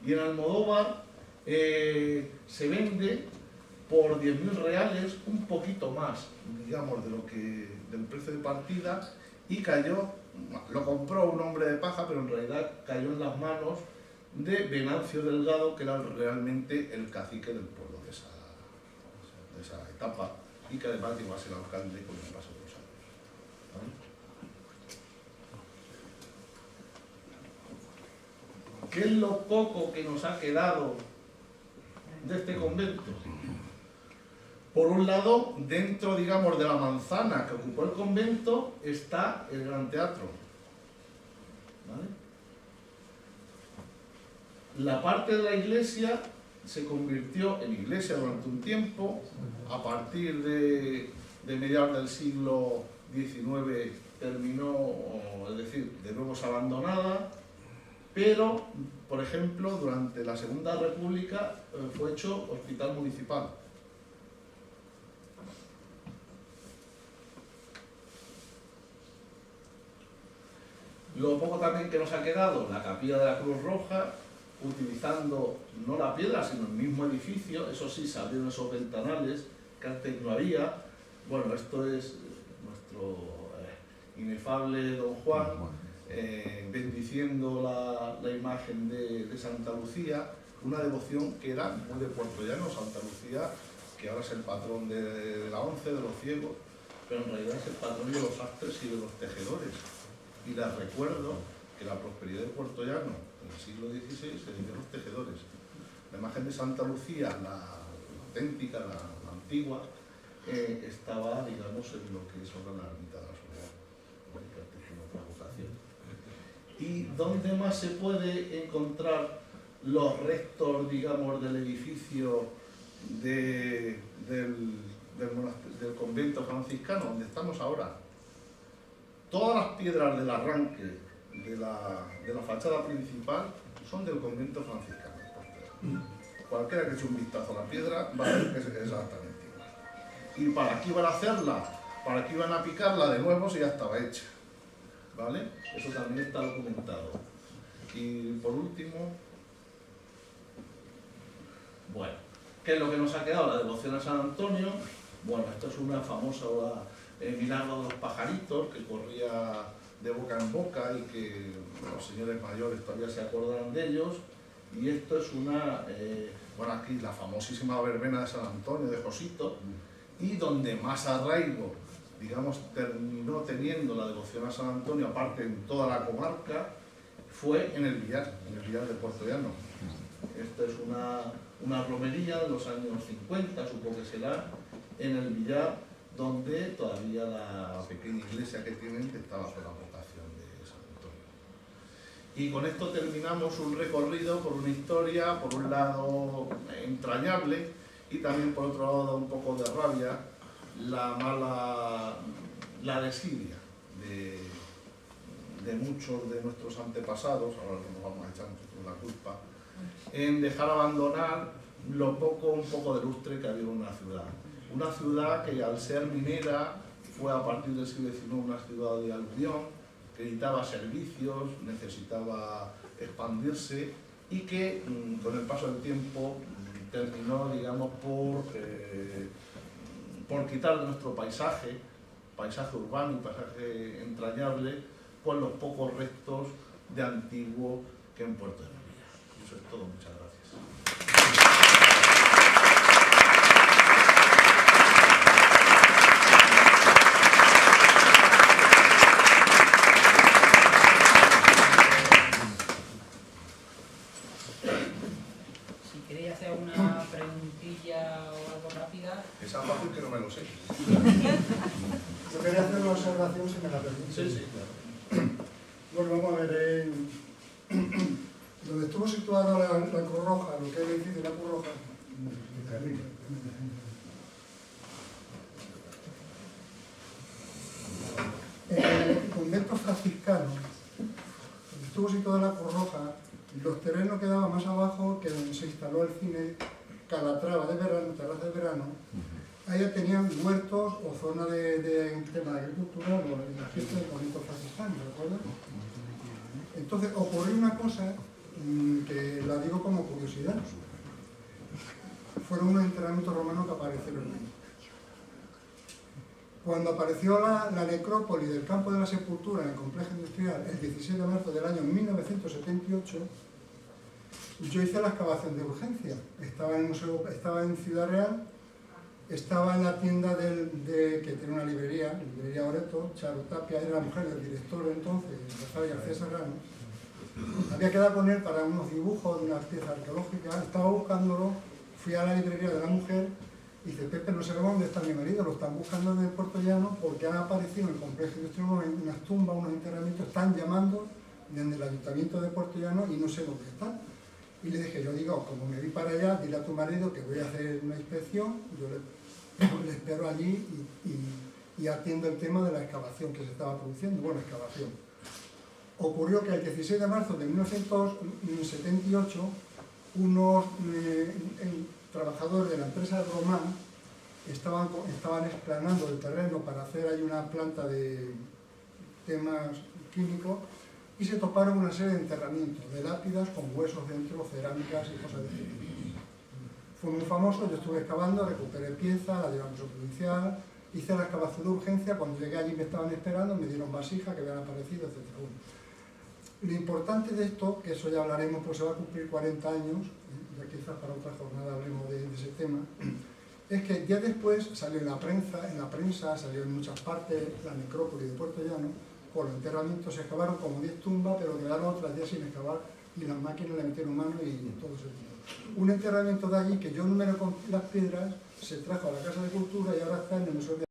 [SPEAKER 2] Y en Almodóvar se vende por 10.000 reales, un poquito más, digamos, del precio de partida, y lo compró un hombre de paja, pero en realidad cayó en las manos de Venancio Delgado, que era realmente el cacique del pueblo de esa etapa, y que además llegó a ser alcalde con el paso de los años, ¿vale? ¿Qué es lo poco que nos ha quedado de este convento? Por un lado, dentro, digamos, de la manzana que ocupó el convento, está el Gran Teatro, ¿vale? La parte de la iglesia se convirtió en iglesia durante un tiempo. A partir de mediados del siglo XIX terminó, es decir, de nuevo es abandonada, pero, por ejemplo, durante la Segunda República fue hecho hospital municipal. Lo poco también que nos ha quedado, la capilla de la Cruz Roja, utilizando no la piedra, sino el mismo edificio. Eso sí, se abrieron esos ventanales que antes no había. Bueno, esto es nuestro inefable don Juan, bendiciendo la imagen de Santa Lucía, una devoción que era muy de Puerto Llano. Santa Lucía, que ahora es el patrón de la ONCE, de los ciegos, pero en realidad es el patrón de los sastres y de los tejedores. Y les recuerdo que la prosperidad de Puerto Llano en el siglo XVI se debe a los tejedores. La imagen de Santa Lucía, la auténtica, la antigua, estaba, digamos, en lo que es ahora la ermita de la Soledad, que tiene otra vocación. ¿Y dónde más se puede encontrar los restos, digamos, del edificio del convento franciscano, donde estamos ahora? Todas las piedras del arranque de la fachada principal son del convento franciscano. Cualquiera que eche un vistazo a la piedra va a ver que es exactamente igual. ¿Y para qué iban a hacerla? ¿Para qué iban a picarla de nuevo si ya estaba hecha? ¿Vale? Eso también está documentado. Y por último, bueno, ¿qué es lo que nos ha quedado? La devoción a San Antonio. Bueno, esto es una famosa milagro de los pajaritos que corría de boca en boca y que los señores mayores todavía se acordarán de ellos. Y esto es bueno, aquí la famosísima verbena de San Antonio, de Josito, y donde más arraigo, digamos, terminó teniendo la devoción a San Antonio, aparte en toda la comarca, fue en el Villar de Puerto Llano. Esta es una romería de los años 50, supongo que será, en el Villar, donde todavía la pequeña iglesia que tienen está bajo la vocación de San Antonio. Y con esto terminamos un recorrido por una historia, por un lado entrañable, y también por otro lado da un poco de rabia la desidia de muchos de nuestros antepasados, ahora que nos vamos a echar nosotros la culpa, en dejar abandonar un poco de lustre que había en una ciudad. Una ciudad que al ser minera fue a partir del siglo XIX una ciudad de aluvión, que necesitaba servicios, necesitaba expandirse y que con el paso del tiempo terminó, digamos, por quitar de nuestro paisaje urbano y paisaje entrañable, pues los pocos restos de antiguo que en Puerto Llano había. Eso es todo, muchas gracias.
[SPEAKER 3] Si queréis hacer una preguntilla o algo rápida.
[SPEAKER 2] Esa fácil que no me lo sé.
[SPEAKER 1] Yo quería hacer una observación, si me la permite.
[SPEAKER 2] Sí, claro.
[SPEAKER 1] Bueno, vamos a ver, donde estuvo situada la Cruz Roja, lo que es el edificio de la Cruz Roja, el convento franciscano, donde estuvo situada la Cruz Roja, los terrenos quedaban más abajo que donde se instaló el cine Calatrava de verano, terraza de verano. Ahí tenían huertos o zona de tema de agricultura, la fiesta del convento franciscano, ¿de acuerdo? Entonces ocurrió una cosa que la digo como curiosidad. Fueron unos enterramientos romanos que aparecieron ahí. Cuando apareció la necrópolis del campo de la Sepultura en el complejo industrial el 16 de marzo del año 1978, yo hice la excavación de urgencia. Estaba en el museo, estaba en Ciudad Real, estaba en la tienda que tiene una librería Oreto, Charo Tapia, era la mujer del director entonces, Rafael García Serrano. Había quedado con él para unos dibujos de una pieza arqueológica, estaba buscándolo, fui a la librería de la mujer y dice: Pepe, no sabemos dónde está mi marido, lo están buscando en el Puerto Llano porque han aparecido en el complejo industrial unas tumbas, unos enterramientos, están llamando desde el ayuntamiento de Puerto Llano y no sé dónde están. Y le dije, yo digo, como me vi para allá, dile a tu marido que voy a hacer una inspección, yo le espero allí y atiendo el tema de la excavación que se estaba produciendo, bueno, excavación. Ocurrió que el 16 de marzo de 1978, unos trabajadores de la empresa Román estaban explanando el terreno para hacer ahí una planta de temas químicos y se toparon una serie de enterramientos, de lápidas con huesos dentro, cerámicas y cosas de ese tipo. Fue muy famoso, yo estuve excavando, recuperé piezas, la llevamos al provincial, hice la excavación de urgencia, cuando llegué allí me estaban esperando, me dieron vasijas que habían aparecido, etc. Lo importante de esto, que eso ya hablaremos, pues se va a cumplir 40 años, ya quizás para otra jornada hablemos de ese tema, es que ya después salió en la prensa salió en muchas partes la necrópolis de Puerto Llano, con los enterramientos se excavaron como 10 tumbas, pero quedaron otras 10 sin excavar y las máquinas le metieron mano y todo ese tipo. Un enterramiento de allí que yo numeré con las piedras se trajo a la Casa de Cultura y ahora está en el Museo de